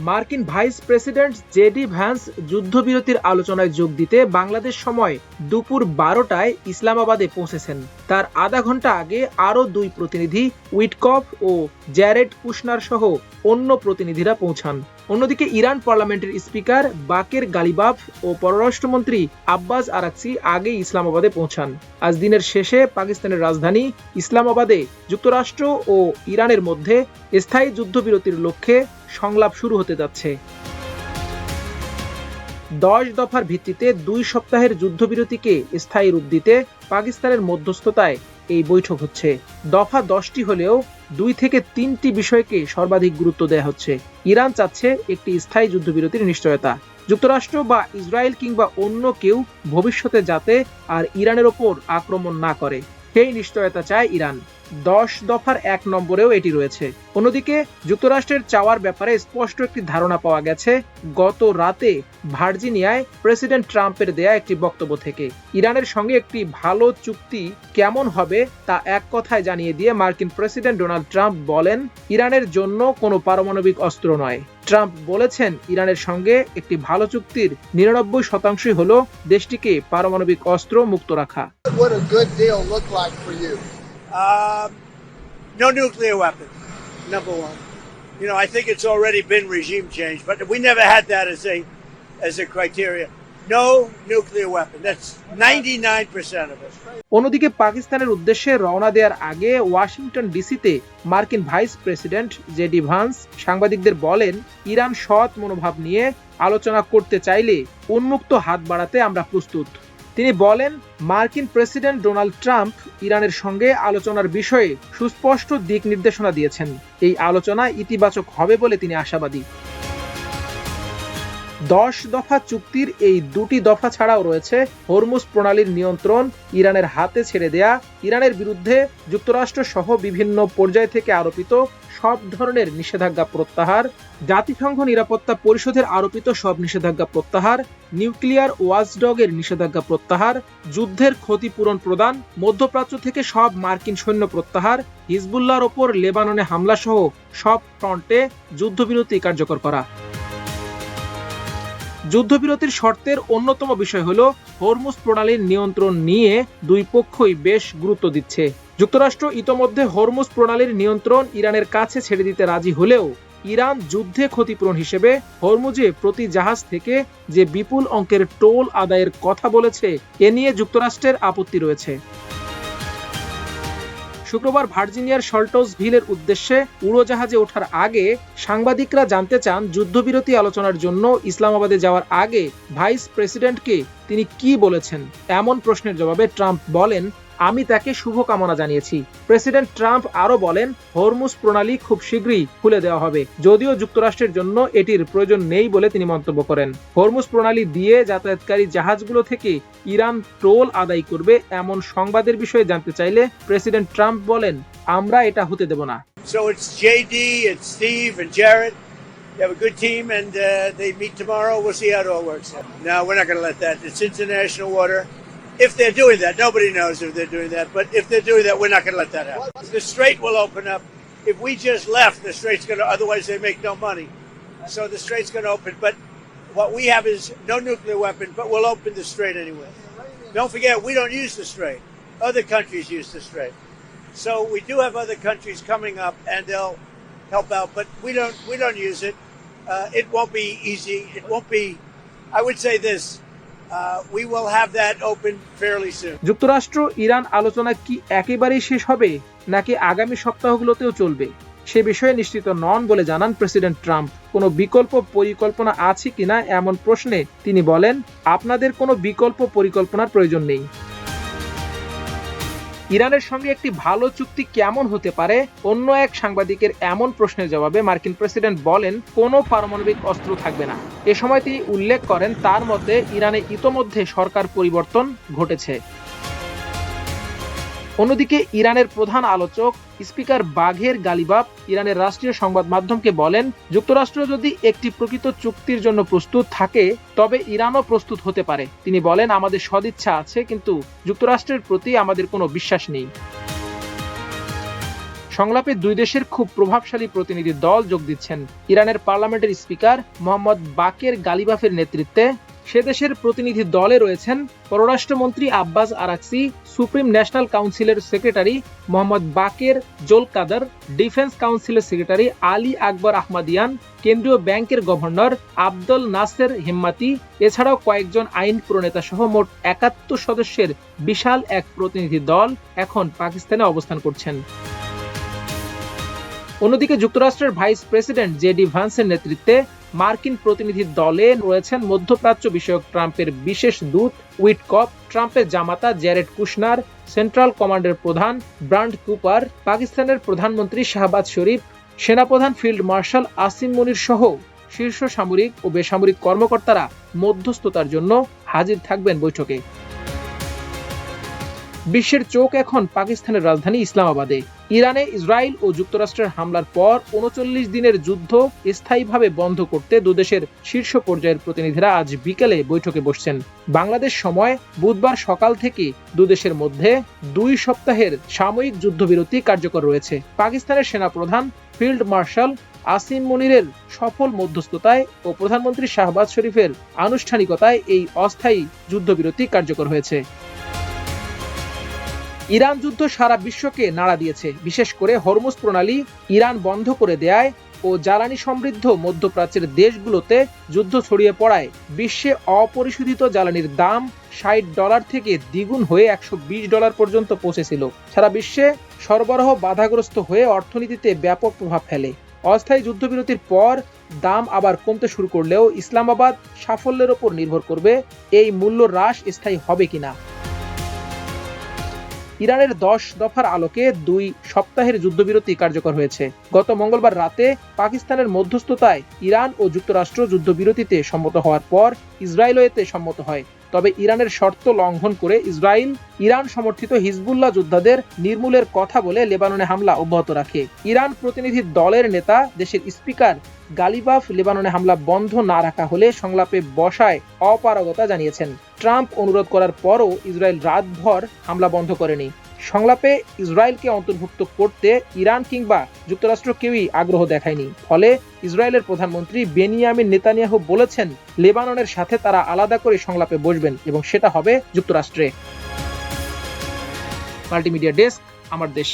মার্কিন vice president JD Vance যুদ্ধবিরতির আলোচনায় যোগ দিতে বাংলাদেশ সময় দুপুর 12টায় ইসলামাবাদে পৌঁছেছেন। তার আধা ঘন্টা আগে আরও 2 প্রতিনিধি উইটকফ ও জ্যারেড কুশনার সহ অন্য প্রতিনিধিরা পৌঁছান। অন্যদিকে ইরান পার্লামেন্টের স্পিকার বাকের গালিবাফ ও পররাষ্ট্রমন্ত্রী আব্বাস আরাকচি আগেই ইসলামাবাদে পৌঁছান। আজ দিনের শেষে পাকিস্তানের রাজধানী ইসলামাবাদে যুক্তরাষ্ট্র ও ইরানের মধ্যে স্থায়ী যুদ্ধবিরতির লক্ষ্যে সংলাপ শুরু হতে যাচ্ছে। 10 দফার ভিত্তিতে 2 সপ্তাহের যুদ্ধবিরতিকে স্থায়ী রূপ দিতে পাকিস্তানের মধ্যস্থতায় এই বৈঠক হচ্ছে। দফা 10টি হলেও 2 থেকে 3টি বিষয়কে সর্বাধিক গুরুত্ব দেওয়া হচ্ছে। ইরান চাচ্ছে একটি স্থায়ী যুদ্ধবিরতির নিশ্চয়তা, যুক্তরাষ্ট্র বা ইসরায়েল কিংবা অন্য কেউ ভবিষ্যতে যাতে আর ইরানের ওপর আক্রমণ না করে সেই নিশ্চয়তা চায় ইরান। 10 দফার 1 নম্বরেও এটি রয়েছে। অন্যদিকে যুক্তরাষ্ট্রের চাওয়ার ব্যাপারে স্পষ্ট একটি ধারণা পাওয়া গেছে গত রাতে ভার্জিনিয়ায় প্রেসিডেন্ট ট্রাম্পের দেয়া একটি বক্তব্য থেকে। ইরানের সঙ্গে একটি ভালো চুক্তি কেমন হবে তা এক কথায় জানিয়ে দিয়ে মার্কিন প্রেসিডেন্ট ডোনাল্ড ট্রাম্প বলেন, ইরানের জন্য কোনো পারমাণবিক অস্ত্র নয়। ট্রাম্প বলেছেন, ইরানের সঙ্গে একটি ভালো চুক্তির 99% হলো দেশটিকে পারমাণবিক অস্ত্র মুক্ত রাখা। No nuclear weapons, number one. I think it's already been regime change, but we never had that as a criteria. No nuclear weapon. That's 99% of it. অন্যদিকে পাকিস্তানের উদ্দেশ্যে রওনা দেওয়ার আগে ওয়াশিংটন ডিসিতে মার্কিন ভাইস প্রেসিডেন্ট জেডি ভ্যান্স সাংবাদিকদের বলেন, Iran সৎ মনোভাব নিয়ে আলোচনা করতে চাইলে উন্মুক্ত হাত বাড়াতে আমরা প্রস্তুত। তিনি বলেন, মার্কিন প্রেসিডেন্ট ডোনাল্ড ট্রাম্প ইরানের সঙ্গে আলোচনার বিষয়ে সুস্পষ্ট দিক নির্দেশনা দিয়েছেন। এই আলোচনা ইতিবাচক হবে বলে তিনি আশাবাদী। 10 দফা চুক্তির এই 2টি দফা ছাড়াও রয়েছে হরমুজ প্রণালীর নিয়ন্ত্রণ ইরানের হাতে ছেড়ে দেয়া, ইরানের বিরুদ্ধে যুক্তরাষ্ট্র সহ বিভিন্ন পর্যায় থেকে আরোপিত সব ধরনের নিষেধাজ্ঞা প্রত্যাহার, জাতিসংঘ নিরাপত্তা পরিষদের আরোপিত সব নিষেধাজ্ঞা প্রত্যাহার, নিউক্লিয়ার ওয়াচডগের নিষেধাজ্ঞা প্রত্যাহার, যুদ্ধের ক্ষতিপূরণ প্রদান, মধ্যপ্রাচ্য থেকে সব মার্কিন সৈন্য প্রত্যাহার, হিজবুল্লাহর ওপর লেবাননে হামলা সহ সব ফ্রন্টে যুদ্ধবিরতি কার্যকর করা। যুদ্ধবিরতির শর্তের অন্যতম বিষয় হলো হরমুজ প্রণালীর নিয়ন্ত্রণ নিয়ে 2 পক্ষই বেশ গুরুত্ব দিচ্ছে। যুক্তরাষ্ট্র ইতোমধ্যে হরমুজ প্রণালীর নিয়ন্ত্রণ ইরানের কাছে ছেড়ে দিতে রাজি হলেও ইরান যুদ্ধে ক্ষতিপূরণ হিসেবে হরমুজে প্রতি জাহাজ থেকে যে বিপুল অঙ্কের টোল আদায়ের কথা বলেছে, এ নিয়ে যুক্তরাষ্ট্রের আপত্তি রয়েছে। শুক্রবার ভার্জিনিয়ার শল্টসভিলের উদ্দেশ্যে উড়োজাহাজে ওঠার আগে সাংবাদিকরা জানতে চান, যুদ্ধবিরতি আলোচনার জন্য ইসলামাবাদে যাওয়ার আগে ভাইস প্রেসিডেন্টকে তিনি কি বলেছেন। এমন প্রশ্নের জবাবে ট্রাম্প বলেন, আমি তাকে শুভকামনা জানিয়েছি। প্রেসিডেন্ট ট্রাম্প আরো বলেন, হরমুজ প্রণালী খুব শীঘ্রই খুলে দেওয়া হবে, যদিও যুক্তরাষ্ট্রের জন্য এটির প্রয়োজন নেই বলে তিনি মন্তব্য করেন। হরমুজ প্রণালী দিয়ে যাতায়াতকারী জাহাজগুলো থেকে ইরান টোল আদায় করবে এমন সংবাদের বিষয়ে জানতে চাইলে প্রেসিডেন্ট ট্রাম্প বলেন, আমরা এটা হতে দেব না। So it's JD, it's Steve and Jared. They have a good team and they meet tomorrow. We'll see how it all works out. No, we're not going to let that. It's international water. If they're doing that, nobody knows if they're doing that, but if they're doing that, we're not going to let that happen. The strait will open up. If we just left, the strait's going to, otherwise they make no money. So the strait's going to open, but what we have is no nuclear weapon, but we'll open the strait anyway. Don't forget, we don't use the strait. Other countries use the strait. So we do have other countries coming up and they'll help out, but we don't use it. It won't be easy. It won't be, I would say this, we will have that open fairly soon. যুক্তরাষ্ট্র Iran আলোচনা কি একেবারেই শেষ হবে নাকি আগামী সপ্তাহগুলোতেও চলবে, সে বিষয়ে নিশ্চিত নন বলে জানান প্রেসিডেন্ট ট্রাম্প। কোনো বিকল্প পরিকল্পনা আছে কিনা এমন প্রশ্নে তিনি বলেন, আপনাদের কোনো বিকল্প পরিকল্পনার প্রয়োজন নেই। ইরানের সঙ্গে একটি ভালো চুক্তি কেমন হতে পারে অন্য এক সাংবাদিকের এমন প্রশ্নের জবাবে মার্কিন প্রেসিডেন্ট বলেন, কোনো পারমাণবিক অস্ত্র থাকবে না। এ সময় তিনি উল্লেখ করেন, তার মতে ইরানে ইতোমধ্যে সরকার পরিবর্তন ঘটেছে। অন্যদিকে ইরানের প্রধান আলোচক স্পিকার বাঘের গালিবাফ ইরানের রাষ্ট্রীয় সংবাদ মাধ্যমকে বলেন, যুক্তরাষ্ট্র যদি একটি প্রকৃত চুক্তির জন্য প্রস্তুত থাকে তবে ইরানও প্রস্তুত হতে পারে। তিনি বলেন, আমাদের সদিচ্ছা আছে, কিন্তু যুক্তরাষ্ট্রের প্রতি আমাদের কোনো বিশ্বাস নেই। সংলাপে দুই দেশের খুব প্রভাবশালী প্রতিনিধি দল যোগ দিচ্ছেন। ইরানের পার্লামেন্টের স্পিকার মোহাম্মদ বাকের গালিবাফের নেতৃত্বে সে দেশের প্রতিনিধি দলে রয়েছেন পররাষ্ট্রমন্ত্রী আব্বাস আরাকসি, সুপ্রিম ন্যাশনাল কাউন্সিলের সেক্রেটারি মোহাম্মদ বাকের জোলকাদর, ডিফেন্স কাউন্সিলের সেক্রেটারি আলী আকবর আহমাদিয়ান, কেন্দ্রীয় ব্যাংকের গভর্নর আব্দুল নাসের হিম্মাতি, এছাড়াও কয়েকজন আইন প্রণেতা সহ মোট ৭১ সদস্যের বিশাল এক প্রতিনিধি দল এখন পাকিস্তানে অবস্থান করছেন। অন্যদিকে যুক্তরাষ্ট্রের ভাইস প্রেসিডেন্ট জেডি ভান্সের নেতৃত্বে মার্কিন প্রতিনিধি দলে রয়েছেন মধ্যপ্রাচ্য বিষয়ক ট্রাম্পের বিশেষ দূত উইটকফ, ট্রাম্পের জামাতা জ্যারেড কুশনার, সেন্ট্রাল কমান্ডের প্রধান ব্রান্ড কুপার, পাকিস্তানের প্রধানমন্ত্রী শাহবাজ শরীফ, সেনাপ্রধান ফিল্ড মার্শাল আসিম মুনির সহ শীর্ষ সামরিক ও বেসামরিক কর্মকর্তারা মধ্যস্থতার জন্য হাজির থাকবেন বৈঠকে। বিশ্বের চোখ এখন পাকিস্তানের রাজধানী ইসলামাবাদে। ইরানে ইসরায়েল ও যুক্তরাষ্ট্রের হামলার পর ৩৯ দিনের যুদ্ধ স্থায়ীভাবে বন্ধ করতে দুদেশের শীর্ষ পর্যায়ের প্রতিনিধিরা আজ বিকেলে বৈঠকে বসছেন। বাংলাদেশ সময় বুধবার সকাল থেকে দুদেশের মধ্যে ২ সপ্তাহের সাময়িক যুদ্ধবিরতি কার্যকর রয়েছে। পাকিস্তানের সেনাপ্রধান ফিল্ড মার্শাল আসিম মুনিরের সফল মধ্যস্থতায় ও প্রধানমন্ত্রী শাহবাজ শরীফের আনুষ্ঠানিকতায় এই অস্থায়ী যুদ্ধবিরতি কার্যকর হয়েছে। ইরান যুদ্ধ সারা বিশ্বকে নাড়া দিয়েছে। বিশেষ করে হরমুজ প্রণালী ইরান বন্ধ করে দেয়ায় ও জ্বালানি সমৃদ্ধ মধ্যপ্রাচ্যের দেশগুলোতে যুদ্ধ ছড়িয়ে পড়ায় বিশ্বে অপরিশোধিত জ্বালানির দাম $৬০ থেকে দ্বিগুণ হয়ে $১২০ পর্যন্ত পৌঁছেছিল। সারা বিশ্বে সরবরাহ বাধাগ্রস্ত হয়ে অর্থনীতিতে ব্যাপক প্রভাব ফেলে। অস্থায়ী যুদ্ধবিরতির পর দাম আবার কমতে শুরু করলেও ইসলামাবাদ সাফল্যের ওপর নির্ভর করবে এই মূল্য হ্রাস স্থায়ী হবে কিনা। ইরানের ১০ দফার আলোকে ২ সপ্তাহের যুদ্ধবিরতি কার্যকর হয়েছে। গত মঙ্গলবার রাতে পাকিস্তানের মধ্যস্থতায় ইরান ও যুক্তরাষ্ট্র যুদ্ধবিরতিতে সম্মত হওয়ার পর ইসরায়েলও এতে সম্মত হয়। তবে ইরানের শর্ত লঙ্ঘন করে ইসরায়েল ইরান সমর্থিত হিজবুল্লাহ যোদ্ধাদের নির্মূলের কথা বলে লেবাননে হামলা অব্যাহত রাখে। ইরান প্রতিনিধি দলের নেতা দেশের স্পিকার গালিবাফ লেবাননে হামলা বন্ধ না রাখা হলে সংলাপে বসায় অপারগতা জানিয়েছেন। ট্রাম্প অনুরোধ করার পরও ইসরায়েল রাতভর হামলা বন্ধ করেনি। সংলাপে ইসরায়েলকে অন্তর্ভুক্ত করতে ইরান কিংবা যুক্তরাষ্ট্র কেউই আগ্রহ দেখায়নি। ফলে ইসরায়েলের প্রধানমন্ত্রী বেনিয়ামিন নেতানিয়াহু বলেছেন লেবাননের সাথে তারা আলাদা করে সংলাপে বসবেন এবং সেটা হবে যুক্তরাষ্ট্রে। মাল্টিমিডিয়া ডেস্ক, আমার দেশ।